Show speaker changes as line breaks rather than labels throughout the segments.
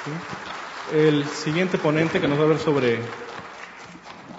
¿sí? El siguiente ponente que nos va a hablar sobre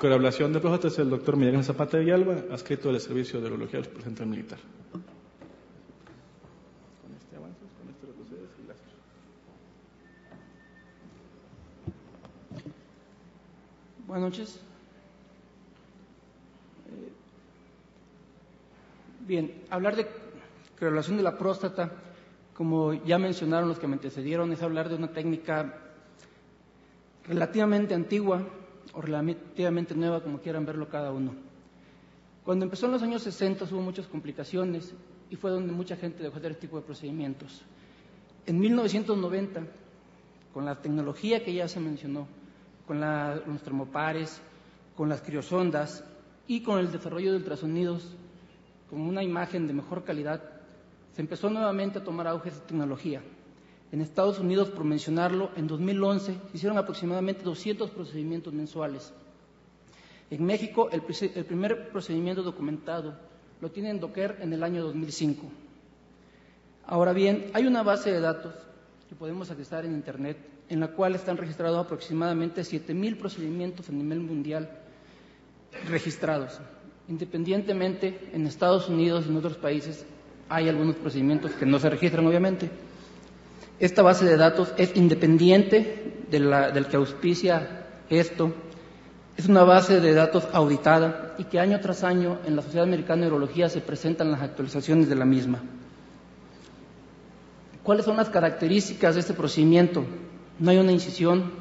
coagulación de próstata es el doctor Miguel Ángel Zapata de Villalba, adscrito del Servicio de Urología del Hospital Central Militar. Con este avanzas, con este retrocedes y gracias.
Buenas noches. Bien, hablar de coagulación de la próstata, como ya mencionaron los que me antecedieron, es hablar de una técnica relativamente antigua o relativamente nueva, como quieran verlo cada uno. Cuando empezó en los años 60 hubo muchas complicaciones y fue donde mucha gente dejó de hacer este tipo de procedimientos. En 1990, con la tecnología que ya se mencionó, con los termopares, con las criosondas y con el desarrollo de ultrasonidos con una imagen de mejor calidad, se empezó nuevamente a tomar auge esta tecnología. En Estados Unidos, por mencionarlo, en 2011 se hicieron aproximadamente 200 procedimientos mensuales. En México, el primer procedimiento documentado lo tiene en Docker en el año 2005. Ahora bien, hay una base de datos que podemos accesar en Internet, en la cual están registrados aproximadamente 7,000 procedimientos a nivel mundial registrados. Independientemente, en Estados Unidos y en otros países hay algunos procedimientos que no se registran, obviamente. Esta base de datos es independiente del que auspicia esto. Es una base de datos auditada y que año tras año en la Sociedad Americana de Urología se presentan las actualizaciones de la misma. ¿Cuáles son las características de este procedimiento? No hay una incisión,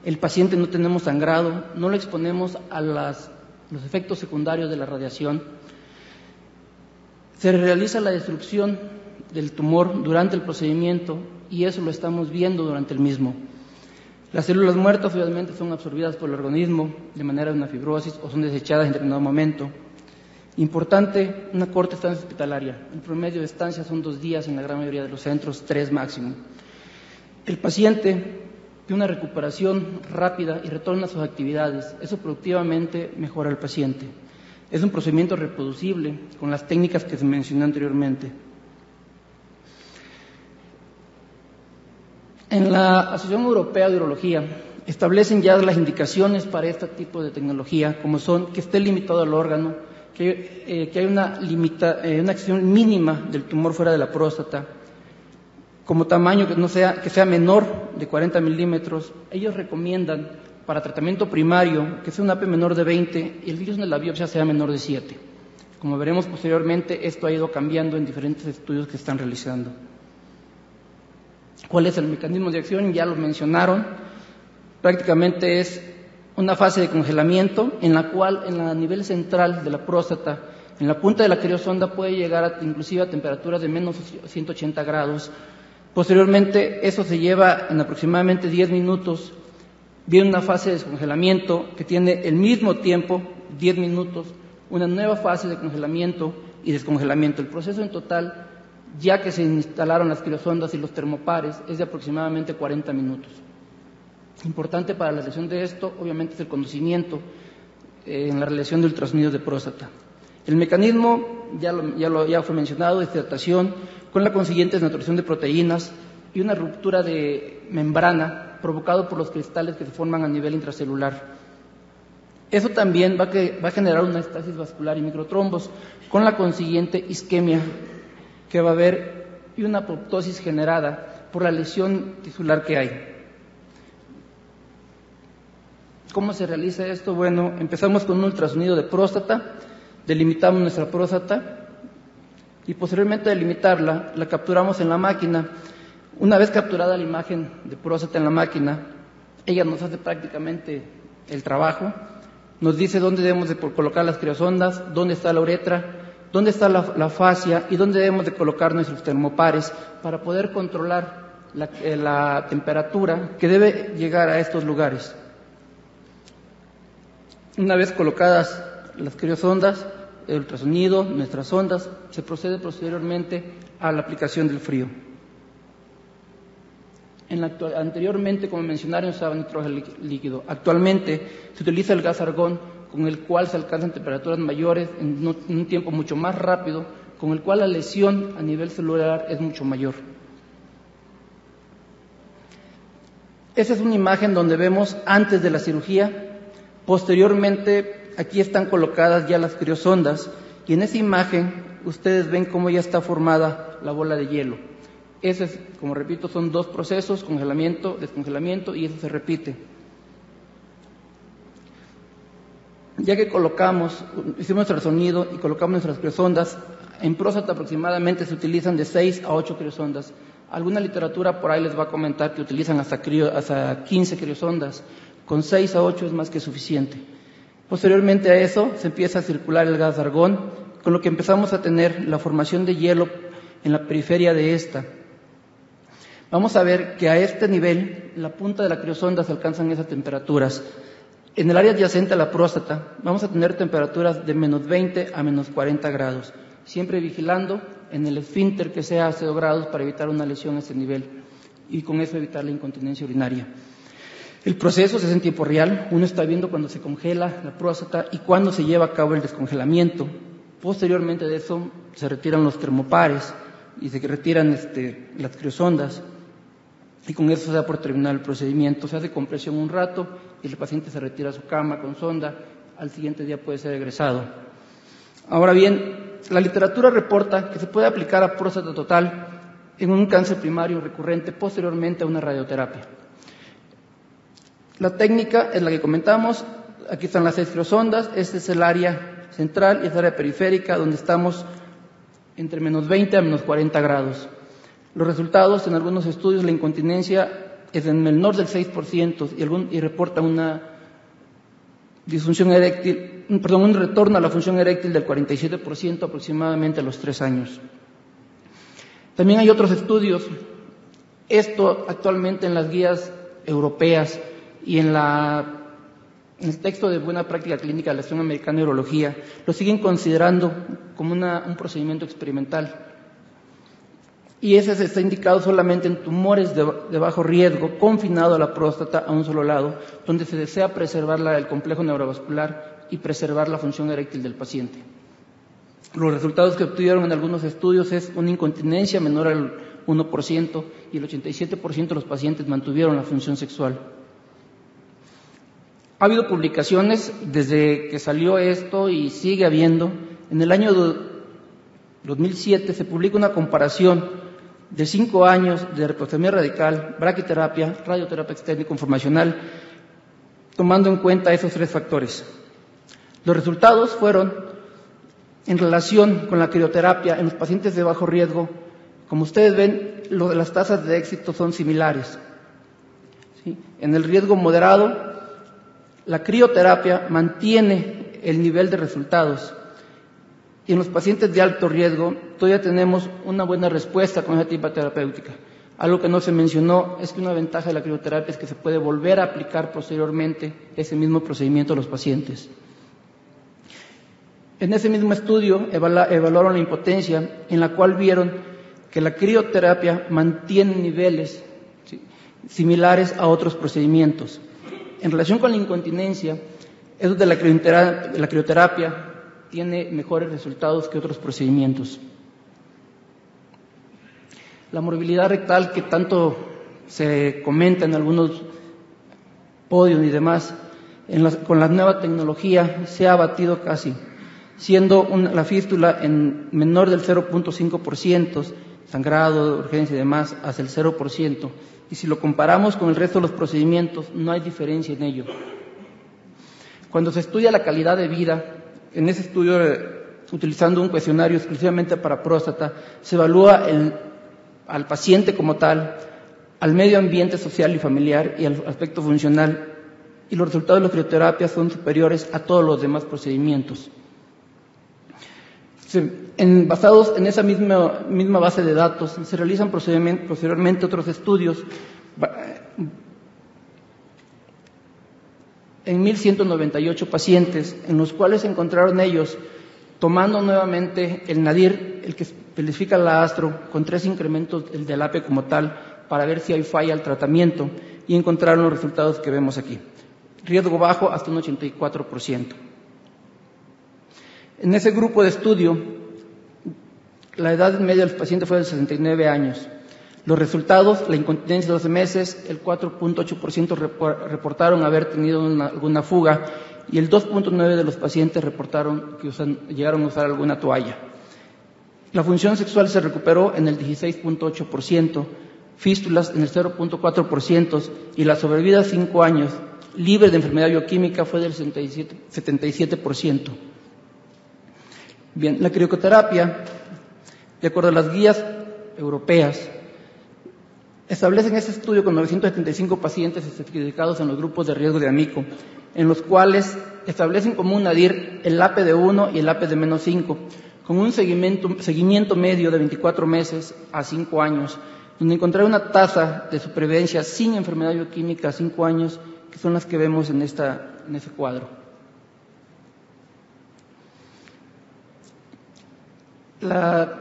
el paciente no tenemos sangrado, no lo exponemos a los efectos secundarios de la radiación. Se realiza la destrucción del tumor durante el procedimiento y eso lo estamos viendo durante el mismo. Las células muertas obviamente son absorbidas por el organismo de manera de una fibrosis o son desechadas en determinado momento. Importante, una corta estancia hospitalaria. El promedio de estancia son 2 días en la gran mayoría de los centros, 3 máximo. El paciente tiene una recuperación rápida y retorna a sus actividades. Eso productivamente mejora al paciente. Es un procedimiento reproducible con las técnicas que se mencionó anteriormente. En la Asociación Europea de Urología establecen ya las indicaciones para este tipo de tecnología, como son que esté limitado al órgano, que hay una acción mínima del tumor fuera de la próstata, como tamaño que sea menor de 40 milímetros. Ellos recomiendan para tratamiento primario que sea un AP menor de 20 y el virus de la biopsia sea menor de 7. Como veremos posteriormente, esto ha ido cambiando en diferentes estudios que están realizando. ¿Cuál es el mecanismo de acción? Ya lo mencionaron. Prácticamente es una fase de congelamiento en la cual a nivel central de la próstata, en la punta de la criosonda puede llegar inclusive a temperaturas de menos 180 grados. Posteriormente, eso se lleva en aproximadamente 10 minutos. Viene una fase de descongelamiento que tiene el mismo tiempo, 10 minutos, una nueva fase de congelamiento y descongelamiento. El proceso en total, ya que se instalaron las criosondas y los termopares, es de aproximadamente 40 minutos. Importante para la realización de esto, obviamente, es el conocimiento en la realización de ultrasonidos de próstata. El mecanismo ya fue mencionado, deshidratación, con la consiguiente desnaturación de proteínas y una ruptura de membrana provocado por los cristales que se forman a nivel intracelular. Eso también va a generar una estasis vascular y microtrombos, con la consiguiente isquemia que va a haber y una apoptosis generada por la lesión tisular que hay. ¿Cómo se realiza esto? Bueno, empezamos con un ultrasonido de próstata, delimitamos nuestra próstata y posteriormente de delimitarla, la capturamos en la máquina. Una vez capturada la imagen de próstata en la máquina, ella nos hace prácticamente el trabajo, nos dice dónde debemos de colocar las criosondas, dónde está la uretra, dónde está la fascia y dónde debemos de colocar nuestros termopares para poder controlar la temperatura que debe llegar a estos lugares. Una vez colocadas las criosondas, el ultrasonido, nuestras ondas, se procede posteriormente a la aplicación del frío. Anteriormente, como mencionaron, se usaba nitrógeno líquido. Actualmente se utiliza el gas argón, con el cual se alcanzan temperaturas mayores en un tiempo mucho más rápido, con el cual la lesión a nivel celular es mucho mayor. Esa es una imagen donde vemos antes de la cirugía. Posteriormente, aquí están colocadas ya las criosondas, y en esa imagen ustedes ven cómo ya está formada la bola de hielo. Ese es, como repito, son dos procesos: congelamiento, descongelamiento, y eso se repite. Ya que hicimos nuestro sonido y colocamos nuestras criosondas, en próstata aproximadamente se utilizan de 6 a 8 criosondas. Alguna literatura por ahí les va a comentar que utilizan hasta 15 criosondas. Con 6 a 8 es más que suficiente. Posteriormente a eso se empieza a circular el gas de argón, con lo que empezamos a tener la formación de hielo en la periferia de esta. Vamos a ver que a este nivel, la punta de la criosonda se alcanzan esas temperaturas. En el área adyacente a la próstata vamos a tener temperaturas de menos 20 a menos 40 grados, siempre vigilando en el esfínter que sea a 0 grados para evitar una lesión a este nivel y con eso evitar la incontinencia urinaria. El proceso se hace en tiempo real. Uno está viendo cuando se congela la próstata y cuando se lleva a cabo el descongelamiento. Posteriormente de eso se retiran los termopares y se retiran las criosondas, y con eso se da por terminado el procedimiento. Se hace compresión un rato y el paciente se retira a su cama con sonda. Al siguiente día puede ser egresado. Ahora bien, la literatura reporta que se puede aplicar a próstata total en un cáncer primario recurrente posteriormente a una radioterapia. La técnica es la que comentamos. Aquí están las 6 criosondas. Este es el área central y es el área periférica, donde estamos entre menos 20 a menos 40 grados. Los resultados, en algunos estudios, la incontinencia es en menor del 6% y reporta una disfunción eréctil, un retorno a la función eréctil del 47% aproximadamente a los 3 años. También hay otros estudios. Esto actualmente en las guías europeas y en el texto de buena práctica clínica de la Asociación Americana de Urología lo siguen considerando como un procedimiento experimental. Y ese se está indicado solamente en tumores de bajo riesgo, confinado a la próstata a un solo lado, donde se desea preservar el complejo neurovascular y preservar la función eréctil del paciente. Los resultados que obtuvieron en algunos estudios es una incontinencia menor al 1% y el 87% de los pacientes mantuvieron la función sexual. Ha habido publicaciones desde que salió esto y sigue habiendo. En el año 2007 se publica una comparación de 5 años de reprostotomía radical, braquiterapia, radioterapia externa y conformacional, tomando en cuenta esos 3 factores. Los resultados fueron, en relación con la crioterapia en los pacientes de bajo riesgo, como ustedes ven, las tasas de éxito son similares. ¿Sí? En el riesgo moderado, la crioterapia mantiene el nivel de resultados. Y en los pacientes de alto riesgo todavía tenemos una buena respuesta con esa tipo terapéutica. Algo que no se mencionó es que una ventaja de la crioterapia es que se puede volver a aplicar posteriormente ese mismo procedimiento a los pacientes. En ese mismo estudio evaluaron la impotencia, en la cual vieron que la crioterapia mantiene niveles similares a otros procedimientos. En relación con la incontinencia, eso de la crioterapia tiene mejores resultados que otros procedimientos. La morbilidad rectal, que tanto se comenta en algunos podios y demás, con la nueva tecnología se ha abatido casi, siendo la fístula en menor del 0.5%, sangrado, urgencia y demás, hasta el 0%. Y si lo comparamos con el resto de los procedimientos, no hay diferencia en ello. Cuando se estudia la calidad de vida, en ese estudio, utilizando un cuestionario exclusivamente para próstata, se evalúa al paciente como tal, al medio ambiente social y familiar y al aspecto funcional, y los resultados de la crioterapias son superiores a todos los demás procedimientos. Basados en esa misma base de datos, se realizan posteriormente otros estudios en 1.198 pacientes, en los cuales se encontraron ellos tomando nuevamente el nadir, el que especifica la astro, con 3 incrementos del APE como tal, para ver si hay falla al tratamiento, y encontraron los resultados que vemos aquí. Riesgo bajo hasta un 84%. En ese grupo de estudio, la edad media del paciente fue de 69 años. Los resultados, la incontinencia de 12 meses, el 4.8% reportaron haber tenido alguna fuga y el 2.9% de los pacientes reportaron que llegaron a usar alguna toalla. La función sexual se recuperó en el 16.8%, fístulas en el 0.4% y la sobrevida a 5 años libre de enfermedad bioquímica fue del 77%. Bien, la crioterapia, de acuerdo a las guías europeas, establecen este estudio con 975 pacientes estratificados en los grupos de riesgo de amico, en los cuales establecen como un nadir el APE de 1 y el APE de -5, con un seguimiento medio de 24 meses a 5 años, donde encontraron una tasa de supervivencia sin enfermedad bioquímica a 5 años, que son las que vemos en ese cuadro.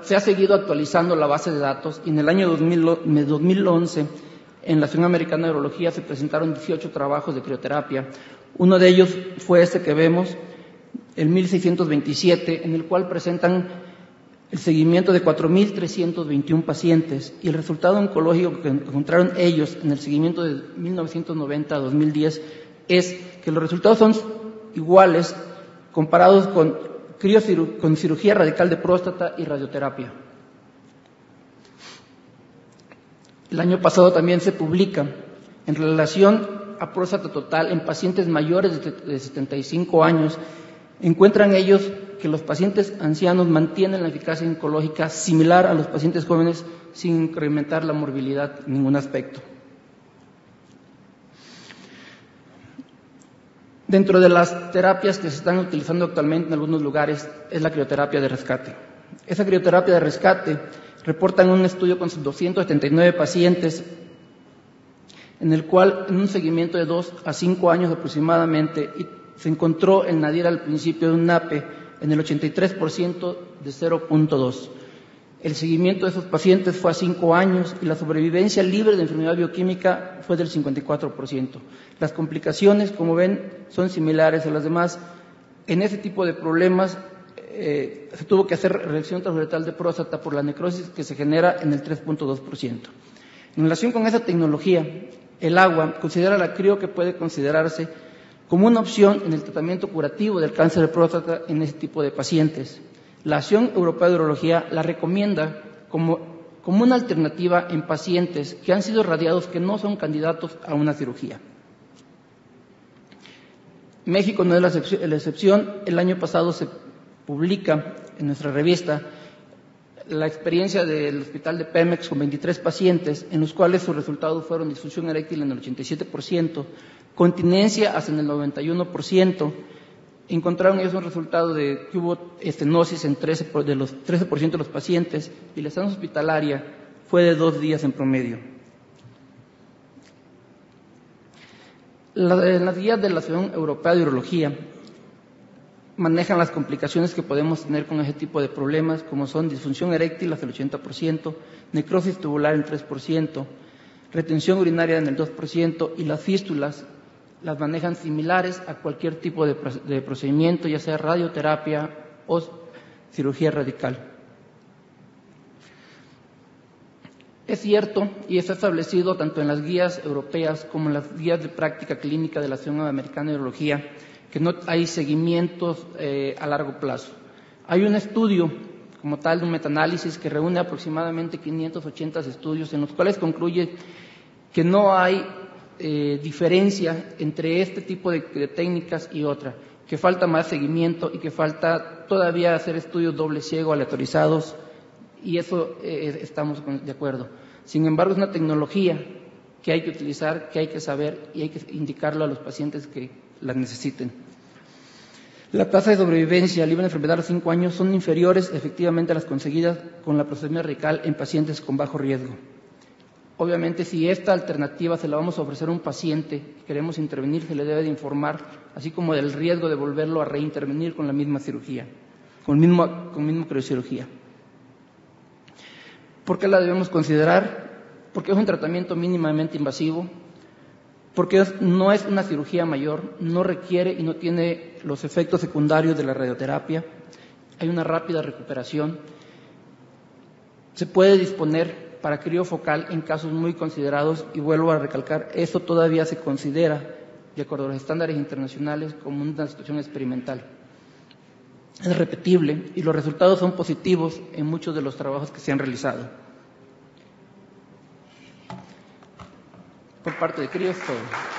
Se ha seguido actualizando la base de datos y en el año 2011 en la Asociación Americana de Urología se presentaron 18 trabajos de crioterapia. Uno de ellos fue este que vemos, el 1627, en el cual presentan el seguimiento de 4.321 pacientes y el resultado oncológico que encontraron ellos en el seguimiento de 1990 a 2010 es que los resultados son iguales comparados con cirugía radical de próstata y radioterapia. El año pasado también se publica en relación a próstata total en pacientes mayores de 75 años, encuentran ellos que los pacientes ancianos mantienen la eficacia oncológica similar a los pacientes jóvenes sin incrementar la morbilidad en ningún aspecto. Dentro de las terapias que se están utilizando actualmente en algunos lugares es la crioterapia de rescate. Esa crioterapia de rescate reportan un estudio con 279 pacientes en el cual en un seguimiento de 2 a 5 años aproximadamente se encontró el nadir al principio de un NAPE en el 83% de 0.2. El seguimiento de esos pacientes fue a 5 años y la sobrevivencia libre de enfermedad bioquímica fue del 54%. Las complicaciones, como ven, son similares a las demás. En ese tipo de problemas se tuvo que hacer reacción transuretal de próstata por la necrosis que se genera en el 3.2%. En relación con esa tecnología, el agua considera la crio que puede considerarse como una opción en el tratamiento curativo del cáncer de próstata en ese tipo de pacientes. La Asociación Europea de Urología la recomienda como una alternativa en pacientes que han sido radiados que no son candidatos a una cirugía. México no es la excepción. El año pasado se publica en nuestra revista la experiencia del hospital de Pemex con 23 pacientes, en los cuales sus resultados fueron disfunción eréctil en el 87%, continencia hasta en el 91%, encontraron ellos un resultado de que hubo estenosis en de los 13% de los pacientes y la estancia hospitalaria fue de 2 días en promedio. Las guías de la Asociación Europea de Urología manejan las complicaciones que podemos tener con ese tipo de problemas, como son disfunción eréctil hasta el 80%, necrosis tubular en 3%, retención urinaria en el 2% y las fístulas las manejan similares a cualquier tipo de procedimiento, ya sea radioterapia o cirugía radical. Es cierto, y está establecido tanto en las guías europeas como en las guías de práctica clínica de la Asociación Americana de Urología, que no hay seguimientos a largo plazo. Hay un estudio como tal de un metaanálisis que reúne aproximadamente 580 estudios en los cuales concluye que no hay diferencia entre este tipo de técnicas y otra, que falta más seguimiento y que falta todavía hacer estudios doble ciego aleatorizados, y eso estamos de acuerdo. Sin embargo, es una tecnología que hay que utilizar, que hay que saber y hay que indicarlo a los pacientes que la necesiten. La tasa de sobrevivencia libre de enfermedad a los 5 años son inferiores efectivamente a las conseguidas con la prostatectomía radical en pacientes con bajo riesgo. Obviamente, si esta alternativa se la vamos a ofrecer a un paciente que queremos intervenir, se le debe de informar, así como del riesgo de volverlo a reintervenir con la misma cirugía, con misma criocirugía. ¿Por qué la debemos considerar? Porque es un tratamiento mínimamente invasivo, porque no es una cirugía mayor, no requiere y no tiene los efectos secundarios de la radioterapia, hay una rápida recuperación, se puede disponer para criofocal en casos muy considerados, y vuelvo a recalcar, eso todavía se considera, de acuerdo a los estándares internacionales, como una situación experimental. Es repetible y los resultados son positivos en muchos de los trabajos que se han realizado. Por parte de CRIO, todo.